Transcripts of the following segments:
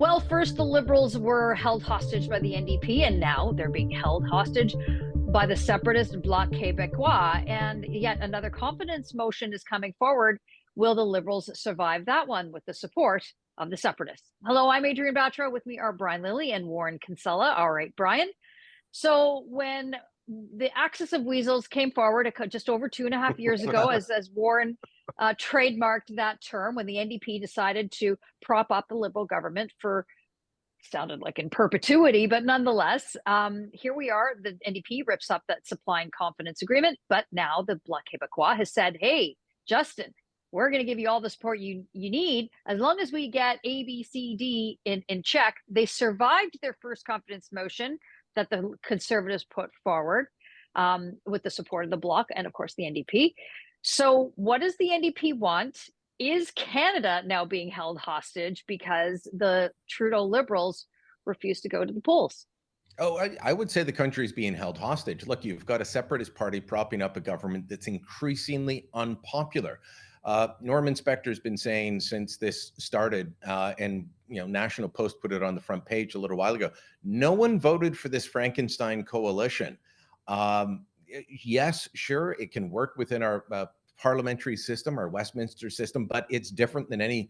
Well, first the Liberals were held hostage by the NDP, and now they're being held hostage by the separatist Bloc Quebecois. And yet another confidence motion is coming forward. Will the Liberals survive that one with the support of the separatists? Hello, I'm Adrienne Batra. With me are Brian Lilley and Warren Kinsella. All right, Brian. So when the Axis of Weasels came forward just over 2.5 years ago, as Warren trademarked that term, when the NDP decided to prop up the Liberal government for, sounded like in perpetuity, but nonetheless, here we are. The NDP rips up that supply and confidence agreement, but now the Bloc Quebecois has said, hey, Justin, we're going to give you all the support you need as long as we get A, B, C, D in check. They survived their first confidence motion that the Conservatives put forward with the support of the Bloc and, of course, the NDP. So what does the NDP want? Is Canada now being held hostage because the Trudeau Liberals refuse to go to the polls? Oh, I would say the country is being held hostage. Look, you've got a separatist party propping up a government that's increasingly unpopular. Norman Spector's been saying since this started, and National Post put it on the front page a little while ago, no one voted for this Frankenstein coalition. Yes, sure, it can work within our parliamentary system, our Westminster system, but it's different than any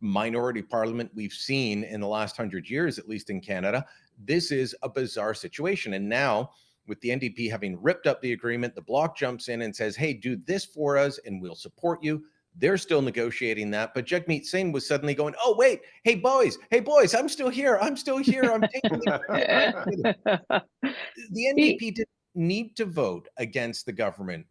minority parliament we've seen in the last 100 years, at least in Canada. This is a bizarre situation. And now, with the NDP having ripped up the agreement, the Bloc jumps in and says, hey, do this for us and we'll support you. They're still negotiating that. But Jagmeet Singh was suddenly going, oh, wait, hey, boys, I'm still here. I'm still here. I'm taking the NDP didn't need to vote against the government,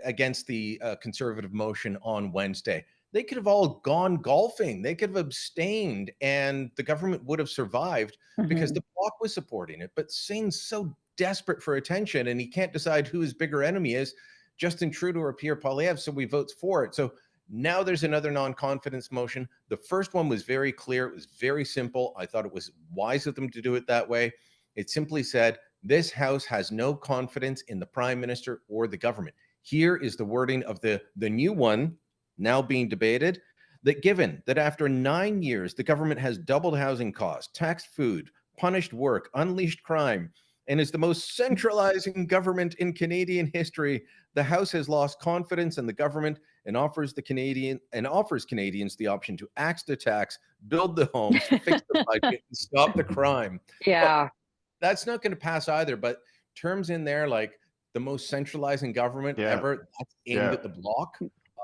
against the Conservative motion on Wednesday. They could have all gone golfing. They could have abstained and the government would have survived because the Bloc was supporting it. But Singh's so desperate for attention and he can't decide who his bigger enemy is, Justin Trudeau or Pierre Poilievre, so he votes for it. So now there's another non-confidence motion. The first one was very clear. It was very simple. I thought it was wise of them to do it that way. It simply said, this House has no confidence in the Prime Minister or the government. Here is the wording of the new one now being debated, that given that after 9 years, the government has doubled housing costs, taxed food, punished work, unleashed crime, and is the most centralizing government in Canadian history, the House has lost confidence in the government and offers Canadians the option to axe the tax, build the homes, fix the budget, and stop the crime. Yeah. But that's not going to pass either. But terms in there like the most centralizing government ever, that's aimed at the Bloc.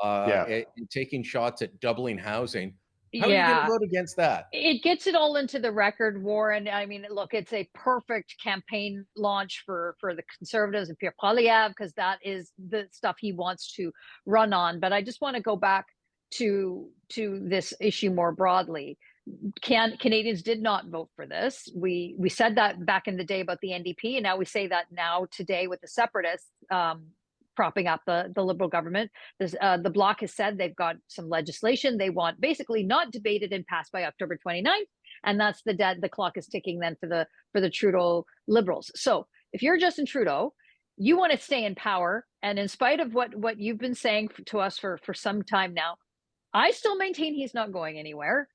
And taking shots at doubling housing. How are you going to vote against that? It gets it all into the record, Warren. I mean, look, it's a perfect campaign launch for the Conservatives and Pierre Poilievre, because that is the stuff he wants to run on. But I just want to go back to this issue more broadly. Canadians did not vote for this. We said that back in the day about the NDP, and now we say that now today with the separatists propping up the Liberal government. The Bloc has said they've got some legislation they want basically not debated and passed by October 29th. And that's the clock is ticking then for the Trudeau Liberals. So if you're Justin Trudeau, you want to stay in power. And in spite of what you've been saying to us for some time now, I still maintain he's not going anywhere.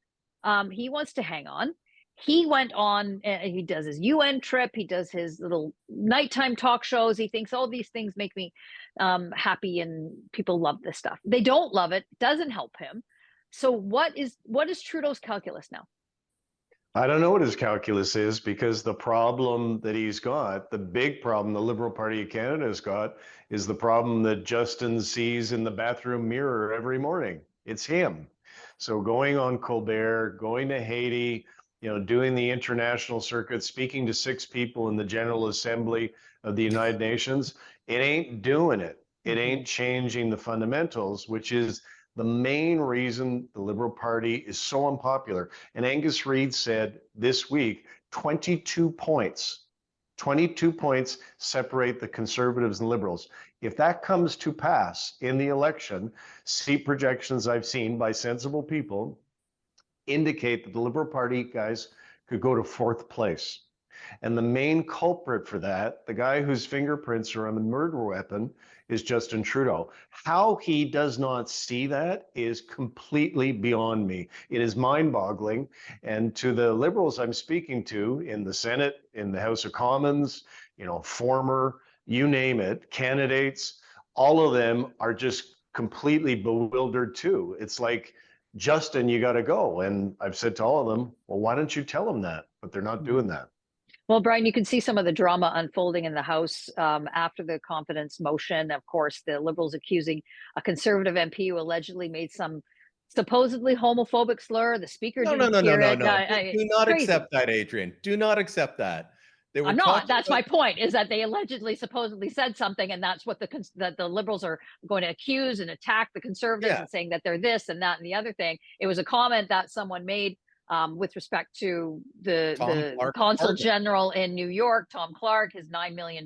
He wants to hang on. He went on, he does his UN trip, he does his little nighttime talk shows. He thinks all these things make me happy and people love this stuff. They don't love it, doesn't help him. So what is Trudeau's calculus now? I don't know what his calculus is, because the problem that he's got, the big problem the Liberal Party of Canada has got, is the problem that Justin sees in the bathroom mirror every morning. It's him. So going on Colbert, going to Haiti, doing the international circuit, speaking to 6 people in the General Assembly of the United Nations, it ain't doing it. It ain't changing the fundamentals, which is the main reason the Liberal Party is so unpopular. And Angus Reid said this week, 22 points separate the Conservatives and Liberals. If that comes to pass in the election, seat projections I've seen by sensible people indicate that the Liberal Party, guys, could go to 4th place. And the main culprit for that, the guy whose fingerprints are on the murder weapon, is Justin Trudeau. How he does not see that is completely beyond me. It is mind-boggling. And to the Liberals I'm speaking to in the Senate, in the House of Commons, former, you name it, candidates, all of them are just completely bewildered too. It's like, Justin, you got to go. And I've said to all of them, well, why don't you tell them that? But they're not doing that. Well, Brian, you can see some of the drama unfolding in the House after the confidence motion. Of course, the Liberals accusing a Conservative MP who allegedly made some supposedly homophobic slur. The Speaker No, no, didn't no, no, hear no, it. no. Do not Crazy. accept that, Adrienne. Do not accept that. They were I'm not. talking That's about. my point. Is that they allegedly, supposedly said something, and that's what the Liberals are going to accuse and attack the Conservatives Yeah, and saying that they're this and that and the other thing. It was a comment that someone made with respect to Tom the Clark's Consul apartment. General in New York, Tom Clark, his $9 million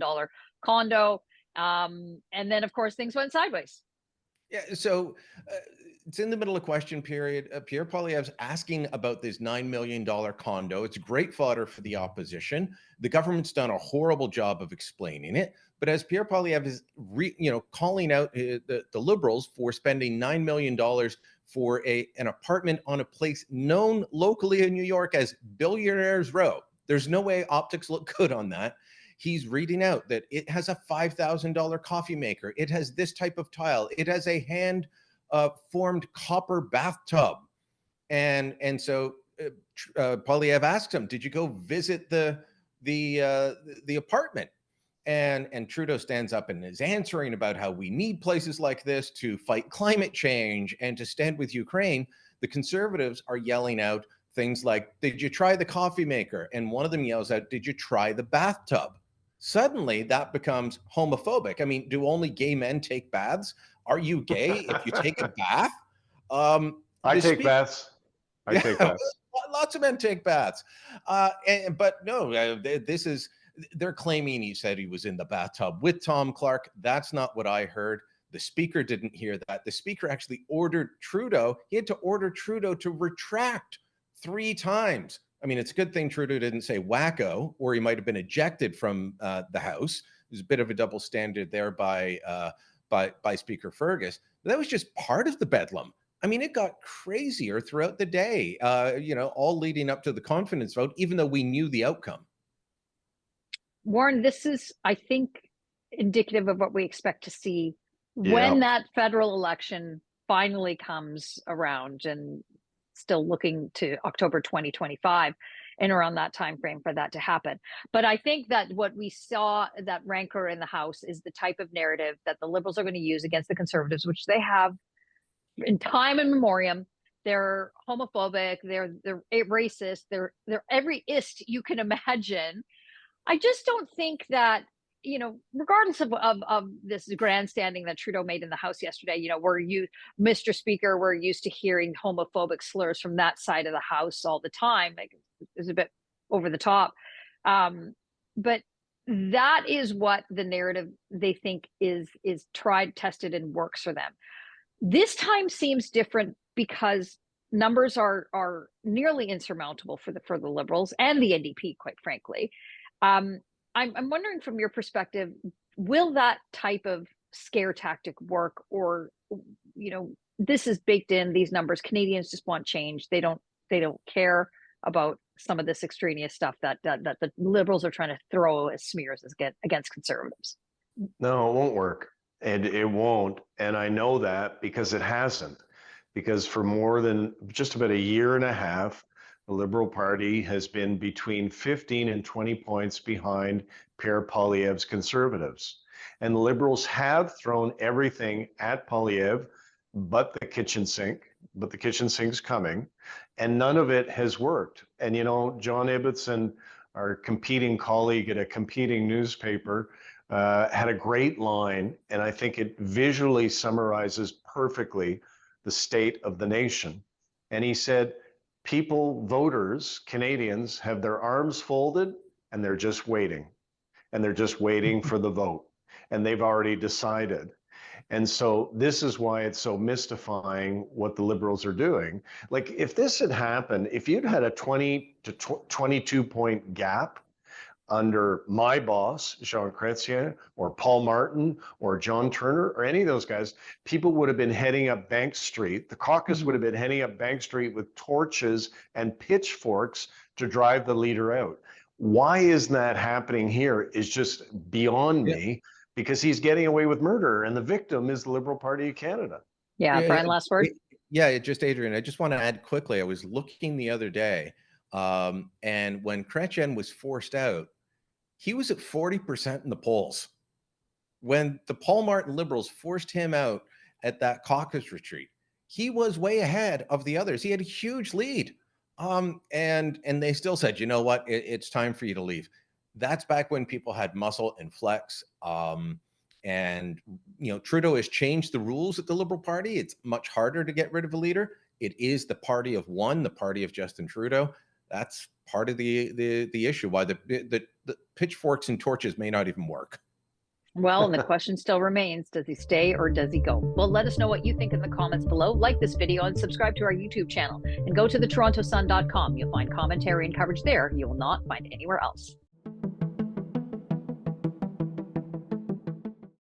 condo, and then of course things went sideways. Yeah, so it's in the middle of question period. Pierre Poilievre's asking about this $9 million condo. It's great fodder for the opposition. The government's done a horrible job of explaining it. But as Pierre Poilievre is, calling out the Liberals for spending $9 million for an apartment on a place known locally in New York as Billionaires Row, there's no way optics look good on that. He's reading out that it has a $5,000 coffee maker. It has this type of tile. It has a hand formed copper bathtub. And so Poilievre asks him, did you go visit the apartment? And Trudeau stands up and is answering about how we need places like this to fight climate change and to stand with Ukraine. The Conservatives are yelling out things like, did you try the coffee maker? And one of them yells out, did you try the bathtub? Suddenly that becomes homophobic. I mean, do only gay men take baths? Are you gay if you take a bath? I take baths. I take baths. Lots of men take baths. But no, they're claiming he said he was in the bathtub with Tom Clark. That's not what I heard. The Speaker didn't hear that. The Speaker actually ordered Trudeau. He had to order Trudeau to retract 3 times. I mean, it's a good thing Trudeau didn't say wacko, or he might have been ejected from the House. There's a bit of a double standard there by Speaker Fergus. But that was just part of the bedlam. I mean, it got crazier throughout the day, all leading up to the confidence vote, even though we knew the outcome. Warren, this is, I think, indicative of what we expect to see when that federal election finally comes around, and still looking to October 2025 and around that time frame for that to happen. But I think that what we saw, that rancor in the House, is the type of narrative that the Liberals are going to use against the Conservatives, which they have in time and memoriam. They're homophobic, they're racist, they're every ist you can imagine. I just don't think that, regardless of this grandstanding that Trudeau made in the House yesterday, Mr. Speaker, we're used to hearing homophobic slurs from that side of the House all the time. Like, it's a bit over the top. But that is what the narrative they think is tried, tested, and works for them. This time seems different because numbers are nearly insurmountable for the Liberals and the NDP, quite frankly. I'm wondering, from your perspective, will that type of scare tactic work, or this is baked in, these numbers, Canadians just want change. They don't care about some of this extraneous stuff that the Liberals are trying to throw as smears against Conservatives. No, it won't work. And it won't. And I know that because it hasn't. Because for more than just about a year and a half, the Liberal Party has been between 15 and 20 points behind Pierre Poilievre's Conservatives. And the Liberals have thrown everything at Poilievre but the kitchen sink. But the kitchen sink's coming. And none of it has worked. And, John Ibbotson, our competing colleague at a competing newspaper, had a great line, and I think it visually summarizes perfectly the state of the nation. And he said, voters, Canadians, have their arms folded and they're just waiting. And they're just waiting for the vote. And they've already decided. And so this is why it's so mystifying what the Liberals are doing. Like, if this had happened, if you'd had a 20 to 22 point gap, under my boss, Jean Chrétien, or Paul Martin, or John Turner, or any of those guys, people would have been heading up Bank Street. The caucus would have been heading up Bank Street with torches and pitchforks to drive the leader out. Why isn't that happening here is just beyond me, because he's getting away with murder, and the victim is the Liberal Party of Canada. Yeah, Brian, last word. Yeah, just Adrienne, I just want to add quickly, I was looking the other day, and when Chrétien was forced out, he was at 40% in the polls. When the Paul Martin Liberals forced him out at that caucus retreat, he was way ahead of the others. He had a huge lead. And they still said, you know what, it's time for you to leave. That's back when people had muscle and flex. And, you know, Trudeau has changed the rules at the Liberal Party. It's much harder to get rid of a leader. It is the party of one, the party of Justin Trudeau. That's part of the issue, why the pitchforks and torches may not even work. Well, and the question still remains, does he stay or does he go? Well, let us know what you think in the comments below. Like this video and subscribe to our YouTube channel, and go to thetorontosun.com. You'll find commentary and coverage there you will not find anywhere else.